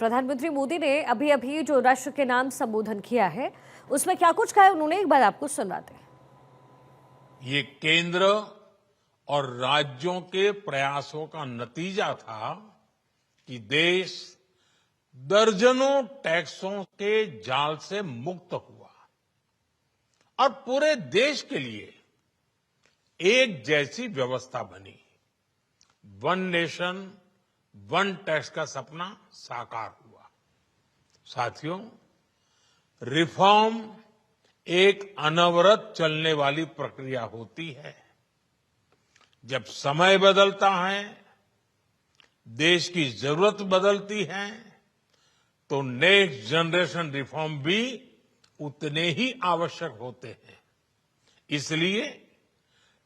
प्रधानमंत्री मोदी ने अभी अभी जो राष्ट्र के नाम संबोधन किया है उसमें क्या कुछ कहा है उन्होंने, एक बार आपको सुनाते हैं। ये केंद्र और राज्यों के प्रयासों का नतीजा था कि देश दर्जनों टैक्सों के जाल से मुक्त हुआ और पूरे देश के लिए एक जैसी व्यवस्था बनी। वन नेशन वन टैक्स का सपना साकार हुआ। साथियों, रिफॉर्म एक अनवरत चलने वाली प्रक्रिया होती है। जब समय बदलता है, देश की जरूरत बदलती है, तो नेक्स्ट जनरेशन रिफॉर्म भी उतने ही आवश्यक होते हैं। इसलिए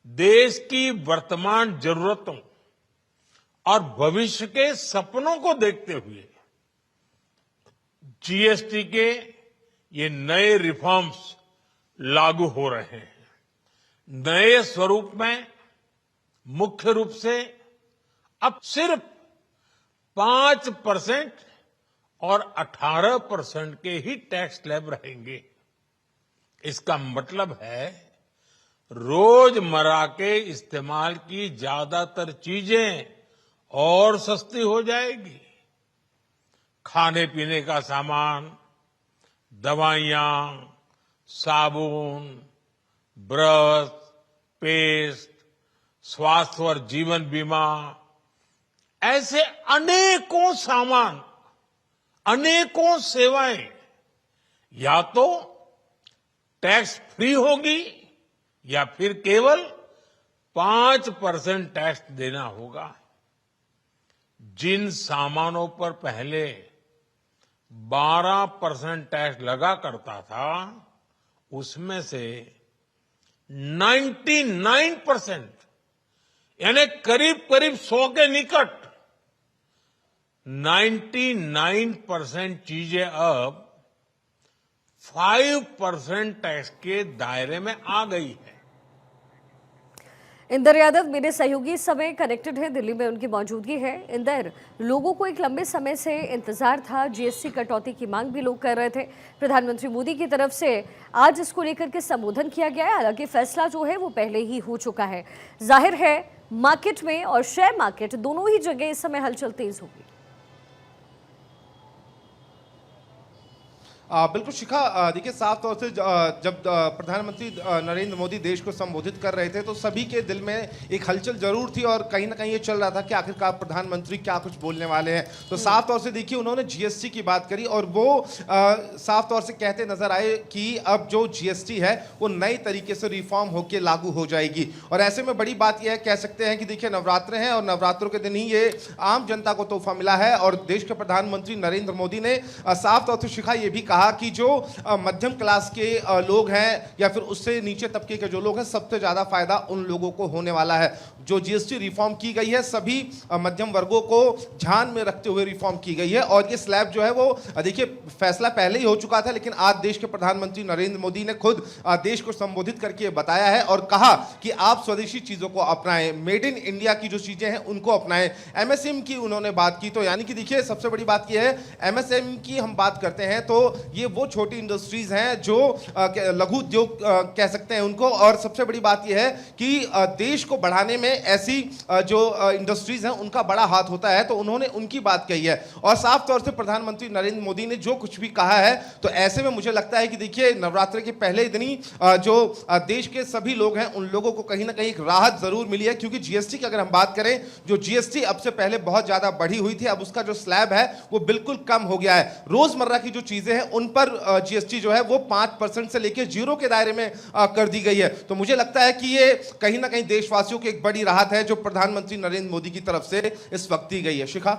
देश की वर्तमान जरूरतों और भविष्य के सपनों को देखते हुए जीएसटी के ये नए रिफॉर्म्स लागू हो रहे हैं। नए स्वरूप में मुख्य रूप से अब सिर्फ 5% और 18% के ही टैक्स स्लैब रहेंगे। इसका मतलब है रोजमर्रा के इस्तेमाल की ज्यादातर चीजें और सस्ती हो जाएगी। खाने पीने का सामान, दवाइयां, साबुन, ब्रश, पेस्ट, स्वास्थ्य और जीवन बीमा, ऐसे अनेकों सामान, अनेकों सेवाएं या तो टैक्स फ्री होगी या फिर केवल 5% टैक्स देना होगा। जिन सामानों पर पहले 12% टैक्स लगा करता था, उसमें से 99% यानी करीब करीब 100 के निकट 99% चीजें अब 5% टैक्स के दायरे में आ गई है। इंदर यादव मेरे सहयोगी इस समय कनेक्टेड है, दिल्ली में उनकी मौजूदगी है। इंदर, लोगों को एक लंबे समय से इंतजार था, जीएसटी कटौती की मांग भी लोग कर रहे थे। प्रधानमंत्री मोदी की तरफ से आज इसको लेकर के संबोधन किया गया है। हालांकि फैसला जो है वो पहले ही हो चुका है। जाहिर है मार्केट में और शेयर मार्केट दोनों ही जगह इस समय हलचल तेज होगी। बिल्कुल शिखा, देखिए साफ तौर से जब प्रधानमंत्री नरेंद्र मोदी देश को संबोधित कर रहे थे तो सभी के दिल में एक हलचल जरूर थी और कहीं ना कहीं ये चल रहा था कि आखिरकार प्रधानमंत्री क्या कुछ बोलने वाले हैं। तो साफ तौर से देखिए उन्होंने जीएसटी की बात करी और वो साफ तौर से कहते नजर आए कि अब जो जीएसटी है वो नए तरीके से रिफॉर्म होकर लागू हो जाएगी। और ऐसे में बड़ी बात यह कह सकते हैं कि देखिए नवरात्र हैं और नवरात्रों के दिन ही ये आम जनता को तोहफा मिला है। और देश के प्रधानमंत्री नरेंद्र मोदी ने साफ तौर से शिखा ये भी कहा कि जो मध्यम क्लास के लोग हैं या फिर उससे नीचे तबके के जो लोग हैं, सबसे ज्यादा फायदा उन लोगों को होने वाला है। जो जीएसटी रिफॉर्म की गई है सभी मध्यम वर्गों को ध्यान में रखते हुए रिफॉर्म की गई है। और ये स्लैब जो है वो देखिए फैसला पहले ही हो चुका था, लेकिन आज देश के प्रधानमंत्री नरेंद्र मोदी ने खुद देश को संबोधित करके बताया है और कहा कि आप स्वदेशी चीजों को अपनाएं, मेड इन इंडिया की जो चीजें हैं उनको अपनाएं। एमएसएमई की उन्होंने बात की, तो यानी कि देखिए सबसे बड़ी बात यह है एमएसएमई की हम बात करते हैं तो ये वो छोटी इंडस्ट्रीज हैं जो लघु उद्योग कह सकते हैं उनको। और सबसे बड़ी बात यह है कि देश को बढ़ाने में ऐसी जो इंडस्ट्रीज हैं उनका बड़ा हाथ होता है, तो उन्होंने उनकी बात कही है। और साफ तौर से प्रधानमंत्री नरेंद्र मोदी ने जो कुछ भी कहा है, तो ऐसे में मुझे लगता है कि देखिए नवरात्र के पहले दिन ही जो देश के सभी लोग हैं उन लोगों को कहीं ना कहीं एक राहत जरूर मिली है। क्योंकि जीएसटी की अगर हम बात करें, जो जीएसटी अब से पहले बहुत ज्यादा बढ़ी हुई थी, अब उसका जो स्लैब है वो बिल्कुल कम हो गया है। रोजमर्रा की जो चीजें हैं उन पर जीएसटी जो है वो 5% से लेकर 0 के दायरे में कर दी गई है। तो मुझे लगता है कि ये कहीं ना कहीं देशवासियों की एक बड़ी राहत है जो प्रधानमंत्री नरेंद्र मोदी की तरफ से इस वक्त दी गई है। शिखा,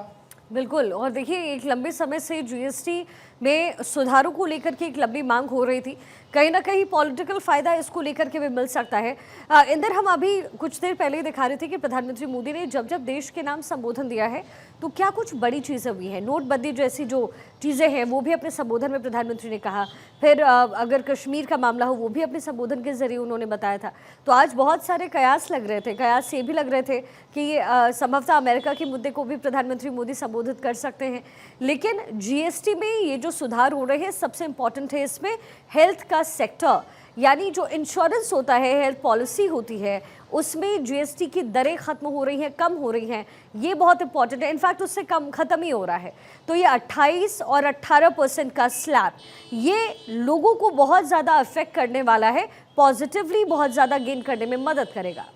बिल्कुल। और देखिए एक लंबे समय से जीएसटी में सुधारों को लेकर के एक लंबी मांग हो रही थी, कहीं ना कहीं पॉलिटिकल फायदा इसको लेकर के भी मिल सकता है। इंदर, हम अभी कुछ देर पहले ही दिखा रहे थे कि प्रधानमंत्री मोदी ने जब जब देश के नाम संबोधन दिया है तो क्या कुछ बड़ी चीज़ें हुई हैं। नोटबंदी जैसी जो चीज़ें हैं वो भी अपने संबोधन में प्रधानमंत्री ने कहा। फिर अगर कश्मीर का मामला हो वो भी अपने संबोधन के जरिए उन्होंने बताया था। तो आज बहुत सारे कयास लग रहे थे, कयास ये भी लग रहे थे कि संभवतः अमेरिका के मुद्दे को भी प्रधानमंत्री मोदी संबोधन संबोधित कर सकते हैं। लेकिन जीएसटी में ये जो सुधार हो रहे हैं, सबसे इम्पॉर्टेंट है इसमें हेल्थ का सेक्टर, यानी जो इंश्योरेंस होता है, हेल्थ पॉलिसी होती है, उसमें जीएसटी की दरें खत्म हो रही हैं, कम हो रही हैं। ये बहुत इंपॉर्टेंट है, इनफैक्ट उससे कम खत्म ही हो रहा है। तो ये 28 और 18% का स्लैब, ये लोगों को बहुत ज़्यादा अफेक्ट करने वाला है, पॉजिटिवली बहुत ज़्यादा गेन करने में मदद करेगा।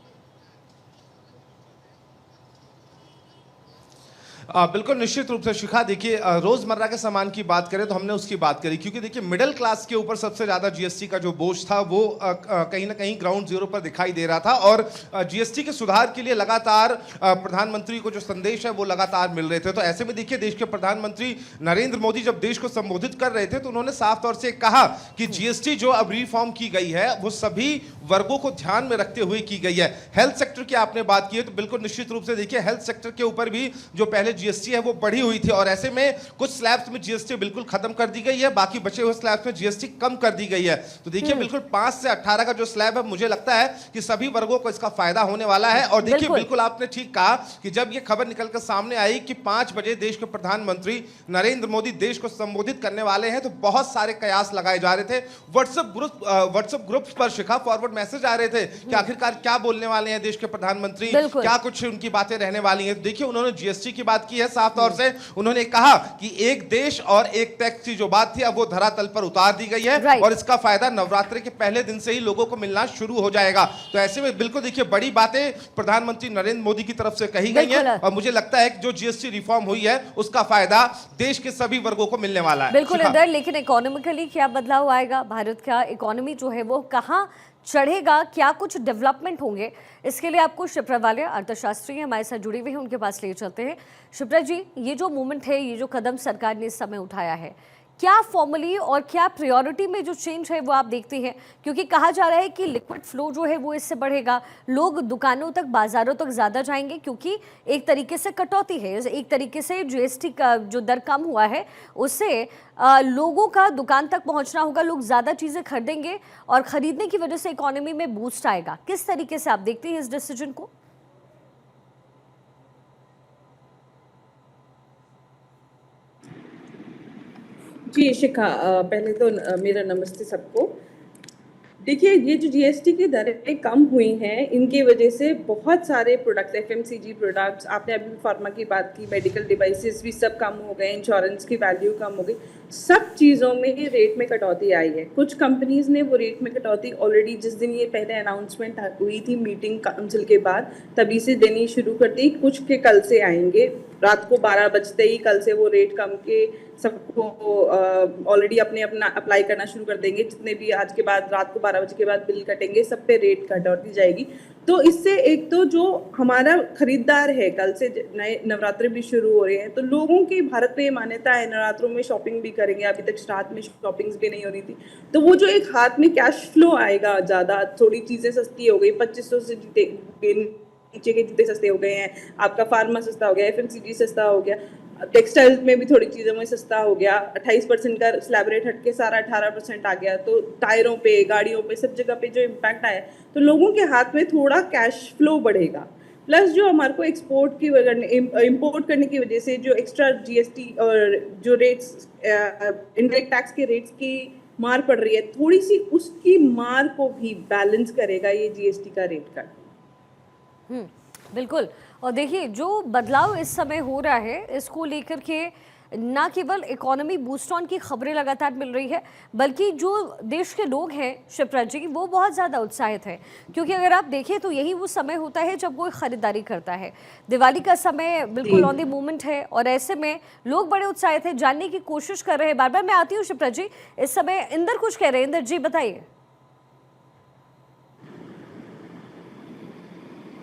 बिल्कुल निश्चित रूप से शिखा, देखिए रोजमर्रा के सामान की बात करें तो हमने उसकी बात करी, क्योंकि देखिए मिडिल क्लास के ऊपर सबसे ज्यादा जीएसटी का जो बोझ था वो कहीं ना कहीं ग्राउंड जीरो पर दिखाई दे रहा था। और जीएसटी के सुधार के लिए लगातार प्रधानमंत्री को जो संदेश है वो लगातार मिल रहे थे। तो ऐसे में देखिए देश के प्रधानमंत्री नरेंद्र मोदी जब देश को संबोधित कर रहे थे तो उन्होंने साफ तौर से कहा कि जीएसटी जो अब रिफॉर्म की गई है वो सभी वर्गों को ध्यान में रखते हुए की गई है। हेल्थ सेक्टर की आपने बात की है तो बिल्कुल निश्चित रूप से देखिए हेल्थ सेक्टर के ऊपर भी जो पहले जीएसटी है वो बढ़ी हुई थी, और ऐसे में कुछ स्लैब्स में जीएसटी बिल्कुल खत्म कर दी गई है, बाकी बचे हुए स्लैब्स में जीएसटी कम कर दी गई है। तो देखिए बिल्कुल 5 से 18 का जो स्लैब है, मुझे लगता है कि सभी वर्गों को इसका फायदा होने वाला है। और देखिए बिल्कुल आपने ठीक कहा कि जब ये खबर निकलकर सामने आई कि 5 बजे देश के प्रधानमंत्री नरेंद्र मोदी देश को संबोधित करने वाले हैं, तो बहुत सारे कयास लगाए जा रहे थे। व्हाट्सएप ग्रुप्स पर शिखा फॉरवर्ड मैसेज आ रहे थे कि आखिरकार क्या बोलने वाले हैं देश के प्रधानमंत्री, क्या कुछ उनकी बातें रहने वाली हैं। देखिए उन्होंने जीएसटी की बात की है, साफ तौर से उन्होंने कहा कि एक देश और एक टैक्स की जो बात थी अब वो धरातल पर उतार दी गई है, और इसका फायदा नवरात्रि के पहले दिन से ही लोगों को मिलना शुरू हो जाएगा। तो ऐसे में बिल्कुल देखिए बड़ी बातें प्रधानमंत्री नरेंद्र मोदी की तरफ से कही गई हैं, और मुझे लगता है कि जो जीएसटी रिफॉर्म हुई है उसका फायदा देश के सभी वर्गों को मिलने वाला है। बिल्कुल इधर, लेकिन इकोनॉमिकली क्या बदलाव आएगा, भारत का इकोनॉमी जो है वो कहाँ चढ़ेगा, क्या कुछ डेवलपमेंट होंगे, इसके लिए आपको शिप्रा वालिया अर्थशास्त्री हमारे साथ जुड़ी हुई है, उनके पास ले चलते हैं। शिप्रा जी, ये जो मूवमेंट है, ये जो कदम सरकार ने इस समय उठाया है, क्या फॉर्मली और क्या प्रायोरिटी में जो चेंज है वो आप देखते हैं? क्योंकि कहा जा रहा है कि लिक्विड फ्लो जो है वो इससे बढ़ेगा, लोग दुकानों तक, बाजारों तक ज़्यादा जाएंगे, क्योंकि एक तरीके से कटौती है, एक तरीके से जीएसटी का जो दर कम हुआ है उससे लोगों का दुकान तक पहुंचना होगा, लोग ज़्यादा चीज़ें खरीदेंगे और ख़रीदने की वजह से इकोनॉमी में बूस्ट आएगा। किस तरीके से आप देखते हैं इस डिसीजन को? जी शिखा, पहले तो मेरा नमस्ते सबको। देखिए ये जो जीएसटी की दरें कम हुई हैं, इनकी वजह से बहुत सारे प्रोडक्ट्स, एफएमसीजी प्रोडक्ट्स, आपने अभी फार्मा की बात की, मेडिकल डिवाइसेस भी सब कम हो गए, इंश्योरेंस की वैल्यू कम हो गई, सब चीज़ों में रेट में कटौती आई है। कुछ कंपनीज ने वो रेट में कटौती ऑलरेडी जिस दिन ये पहले अनाउंसमेंट हुई थी मीटिंग काउंसिल के बाद, तभी से देनी शुरू कर दी। कुछ के कल से आएंगे, रात को 12 बजते ही कल से वो रेट कम के सबको ऑलरेडी अपना अप्लाई करना शुरू कर देंगे। जितने भी आज के बाद रात को 12 बजे के बाद बिल कटेंगे, सब पे रेट कटौती जाएगी। तो इससे एक तो जो हमारा खरीदार है, कल से नए नवरात्रि भी शुरू हो रहे हैं, तो लोगों की भारत में ये मान्यता है नवरात्रों में शॉपिंग भी करेंगे। अभी तक रात में शॉपिंग्स भी नहीं हो रही थी, तो वो जो एक हाथ में कैश फ्लो आएगा ज़्यादा, थोड़ी चीज़ें सस्ती हो गई, 2500 से नीचे के जूते सस्ते हो गए हैं, आपका फार्मा सस्ता हो गया, एफएमसीजी सस्ता हो गया, टेक्सटाइल्स में भी थोड़ी चीज़ों में सस्ता हो गया, 28% का स्लैब रेट हट के सारा 18% आ गया। तो टायरों पे, गाड़ियों पे, सब जगह पे जो इम्पैक्ट आया, तो लोगों के हाथ में थोड़ा कैश फ्लो बढ़ेगा। प्लस जो हमारे को एक्सपोर्ट की इम्पोर्ट करने की वजह से जो एक्स्ट्रा जीएसटी और जो रेट्स, इनडायरेक्ट टैक्स के रेट्स की मार पड़ रही है, थोड़ी सी उसकी मार को भी बैलेंस करेगा ये जीएसटी का रेट कट। बिल्कुल। और देखिए जो बदलाव इस समय हो रहा है, इसको लेकर के ना केवल इकोनॉमी बूस्ट ऑन की खबरें लगातार मिल रही है, बल्कि जो देश के लोग हैं शिप्रा जी, वो बहुत ज़्यादा उत्साहित हैं। क्योंकि अगर आप देखें तो यही वो समय होता है जब वो खरीदारी करता है। दिवाली का समय बिल्कुल ऑन द मोमेंट है, और ऐसे में लोग बड़े उत्साहित हैं, जानने की कोशिश कर रहे हैं बार बार। मैं आती हूँ शिप्रा जी, इस समय इंदर कुछ कह रहे हैं। इंदर जी बताइए।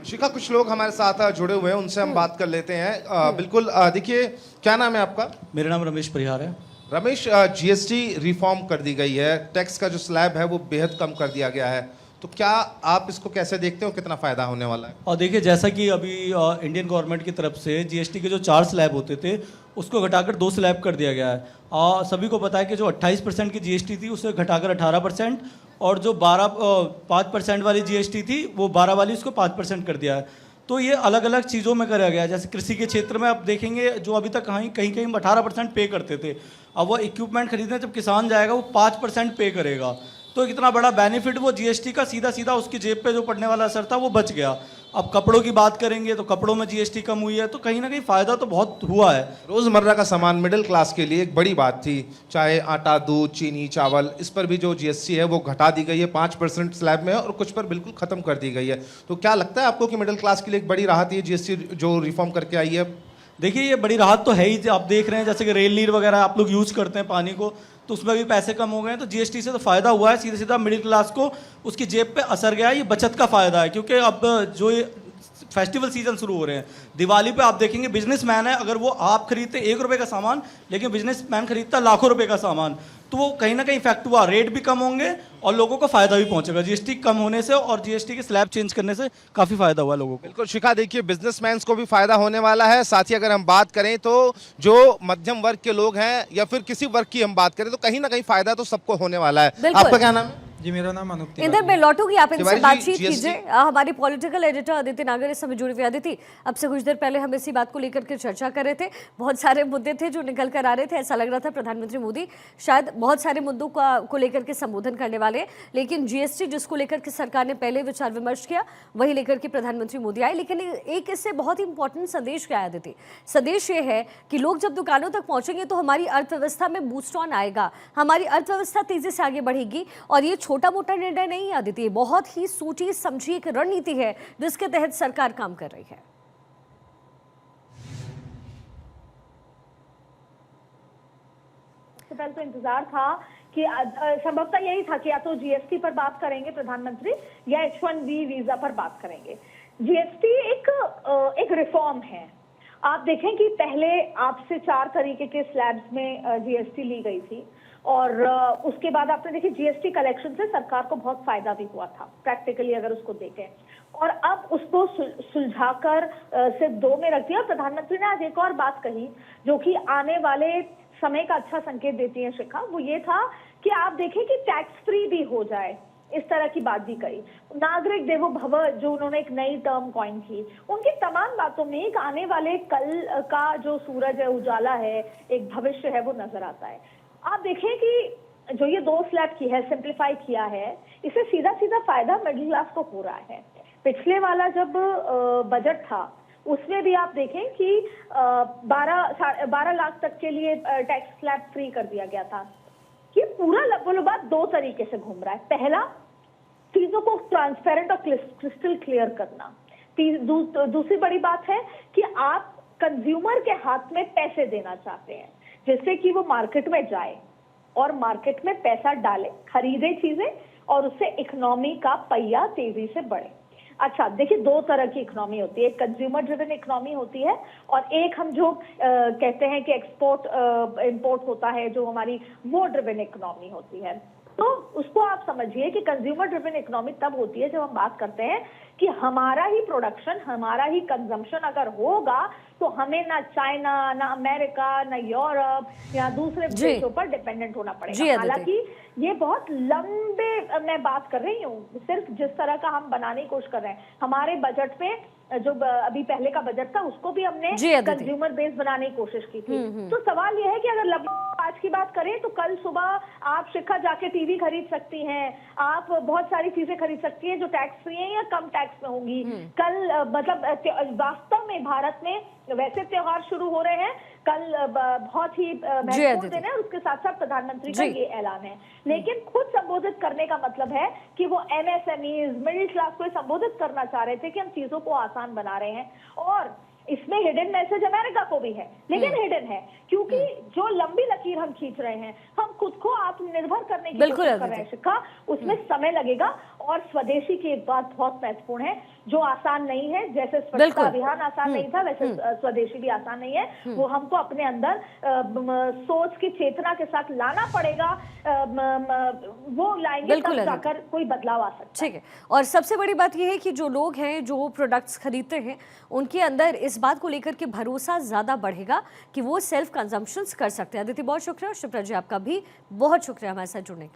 शिखा, कुछ लोग हमारे साथ जुड़े हुए हैं, उनसे हम बात कर लेते हैं। बिल्कुल, देखिए क्या नाम है आपका? मेरा नाम रमेश परिहार है। रमेश, जीएसटी रिफॉर्म कर दी गई है, टैक्स का जो स्लैब है वो बेहद कम कर दिया गया है, तो क्या आप इसको कैसे देखते हो, कितना फायदा होने वाला है? और देखिए जैसा कि अभी इंडियन गवर्नमेंट की तरफ से जीएसटी के जो 4 स्लैब होते थे उसको घटाकर 2 स्लैब कर दिया गया है। और सभी को पता है कि जो 28% की जीएसटी थी उसे घटाकर 18%, और जो 5% वाली जीएसटी थी वो 12 वाली उसको 5% कर दिया है। तो ये अलग अलग चीज़ों में करा गया है। जैसे कृषि के क्षेत्र में आप देखेंगे, जो अभी तक कहीं कहीं 18% पे करते थे, अब वो इक्विपमेंट खरीदने जब किसान जाएगा वो 5% पे करेगा। तो इतना बड़ा बेनिफिट वो जीएसटी का सीधा सीधा उसकी जेब पे जो पड़ने वाला असर था वो बच गया। अब कपड़ों की बात करेंगे तो कपड़ों में जीएसटी कम हुई है, तो कहीं ना कहीं फ़ायदा तो बहुत हुआ है। रोजमर्रा का सामान मिडिल क्लास के लिए एक बड़ी बात थी, चाहे आटा, दूध, चीनी, चावल, इस पर भी जो जीएसटी है वो घटा दी गई है 5% स्लैब में, और कुछ पर बिल्कुल खत्म कर दी गई है। तो क्या लगता है आपको कि मिडिल क्लास के लिए एक बड़ी राहत ये जीएसटी जो रिफॉर्म करके आई है? देखिए, ये बड़ी राहत तो है ही। आप देख रहे हैं जैसे कि रेल नीर वगैरह आप लोग यूज करते हैं पानी को, तो उसमें भी पैसे कम हो गए हैं। तो जीएसटी से तो फायदा हुआ है, सीधा सीधा मिडिल क्लास को उसकी जेब पे असर गया है। ये बचत का फायदा है, क्योंकि अब जो ये फेस्टिवल सीजन शुरू हो रहे हैं, दिवाली पे आप देखेंगे बिजनेसमैन है, अगर वो आप खरीदते 1 रुपये का सामान, लेकिन बिजनेसमैन खरीदता लाखों रुपए का सामान, तो वो कहीं ना कहीं इफेक्ट हुआ, रेट भी कम होंगे और लोगों को फायदा भी पहुंचेगा जीएसटी कम होने से, और जीएसटी के स्लैब चेंज करने से काफी फायदा हुआ लोगों को। बिल्कुल शिखा, देखिए बिजनेसमैन को भी फायदा होने वाला है, साथ ही अगर हम बात करें तो जो मध्यम वर्ग के लोग हैं या फिर किसी वर्ग की हम बात करें तो कहीं ना कहीं फायदा तो सबको होने वाला है। बिल्कुल। आपका क्या नाम है? जी, मेरा नाम अनूप तिवारी इंदर, मैं लौटूंगी, आप इनसे तिवारी जी, बातचीत GST कीजिए। हमारी पॉलिटिकल एडिटर अदिति नागर इस समय जुड़ी हुई। अदिति, अब से कुछ देर पहले हम इसी बात को लेकर के चर्चा कर रहे थे, बहुत सारे मुद्दे थे जो निकल कर आ रहे थे। ऐसा लग रहा था प्रधानमंत्री मोदी शायद बहुत सारे मुद्दों को लेकर के संबोधन करने वाले हैं, लेकिन जीएसटी जिसको लेकर के सरकार ने पहले विचार विमर्श किया वही लेकर के प्रधानमंत्री मोदी आए। लेकिन एक इससे बहुत ही इंपॉर्टेंट संदेश क्या है अदिति? संदेश ये है कि लोग जब दुकानों तक पहुंचेंगे तो हमारी अर्थव्यवस्था में बूस्ट ऑन आएगा, हमारी अर्थव्यवस्था तेजी से आगे बढ़ेगी। और ये छोटा मोटा निर्णय नहीं आदित्य, बहुत ही सोची समझी एक रणनीति है जिसके तहत सरकार काम कर रही है। पहले तो इंतजार था कि संभवतः यही था कि या तो जीएसटी पर बात करेंगे प्रधानमंत्री या H1B वीजा पर बात करेंगे। जीएसटी एक रिफॉर्म है। आप देखें कि पहले आपसे 4 तरीके के स्लैब्स में जीएसटी ली गई थी, और उसके बाद आपने देखिए जीएसटी कलेक्शन से सरकार को बहुत फायदा भी हुआ था प्रैक्टिकली अगर उसको देखें, और अब उसको सुलझाकर सिर्फ 2 में रख दिया। प्रधानमंत्री ने आज एक और बात कही जो कि आने वाले समय का अच्छा संकेत देती है शिखा, वो ये था कि आप देखें कि टैक्स फ्री भी हो जाए, इस तरह की बात भी कही। नागरिक देवो भव जो उन्होंने एक नई टर्म कॉइन की, उनकी तमाम बातों में एक आने वाले कल का जो सूरज है, उजाला है, एक भविष्य है, वो नजर आता है। आप देखें कि जो ये 2 स्लैब की है, सिंप्लीफाई किया है, इससे सीधा सीधा फायदा मिडिल क्लास को हो रहा है। पिछले वाला जब बजट था उसमें भी आप देखें कि 12 लाख तक के लिए टैक्स स्लैब फ्री कर दिया गया था। ये पूरा लगभग 2 तरीके से घूम रहा है। पहला, चीजों को ट्रांसपेरेंट और क्रिस्टल क्लियर करना। दूसरी बड़ी बात है कि आप कंज्यूमर के हाथ में पैसे देना चाहते हैं जिससे कि वो मार्केट में जाए और मार्केट में पैसा डाले, खरीदे चीजें, और उससे इकोनॉमी का पहिया तेजी से बढ़े। अच्छा, देखिए 2 तरह की इकोनॉमी होती है, एक कंज्यूमर ड्रिवन इकोनॉमी होती है और एक हम जो कहते हैं कि एक्सपोर्ट इंपोर्ट होता है, जो हमारी वो ड्रिवन इकोनॉमी होती है। तो उसको आप समझिए कि कंज्यूमर ड्रिवन इकोनॉमी तब होती है जब हम बात करते हैं कि हमारा ही प्रोडक्शन, हमारा ही कंजम्पशन अगर होगा तो हमें ना चाइना, ना अमेरिका, ना यूरोप या दूसरे देशों पर डिपेंडेंट होना पड़ेगा। हालांकि ये बहुत लंबे मैं बात कर रही हूँ, सिर्फ जिस तरह का हम बनाने की कोशिश कर रहे हैं। हमारे बजट में जो अभी पहले का बजट था उसको भी हमने कंज्यूमर बेस बनाने की कोशिश की थी। तो सवाल यह है कि अगर आज की बात करें तो कल सुबह आप शिखा जाके टीवी खरीद सकती हैं, आप बहुत सारी चीजें खरीद सकती हैं जो टैक्स फ्री हैं या कम टैक्स में होंगी। कल मतलब वास्तव में भारत में वैसे त्योहार शुरू हो रहे हैं, कल बहुत ही महत्वपूर्ण दिन है, और उसके साथ साथ प्रधानमंत्री का ये ऐलान है। लेकिन खुद संबोधित करने का मतलब है कि वो एमएसएमईज, मिडिल क्लास को संबोधित करना चाह रहे थे कि हम चीजों को आसान बना रहे हैं। और इसमें हिडन मैसेज अमेरिका को भी है, लेकिन हिडन है क्योंकि जो लंबी लकीर हम खींच रहे हैं, हम खुद को आत्मनिर्भर करने की कोशिश कर रहे हैं शिखा, उसमें समय लगेगा। और स्वदेशी की एक बात बहुत महत्वपूर्ण है जो आसान नहीं है, जैसे स्वच्छता अभियान आसान नहीं था वैसे स्वदेशी भी आसान नहीं है। वो हमको अपने अंदर सोच की चेतना के साथ लाना पड़ेगा, वो लाएंगे तब जाकर कोई बदलाव आ सकता है। ठीक है, और सबसे बड़ी बात यह है कि जो लोग हैं जो प्रोडक्ट्स खरीदते हैं उनके अंदर इस बात को लेकर के भरोसा ज्यादा बढ़ेगा कि वो सेल्फ कंजम्पशन कर सकते हैं। अदिति बहुत शुक्रिया, शिप्रा जी आपका भी बहुत शुक्रिया हमारे साथ जुड़ने के लिए।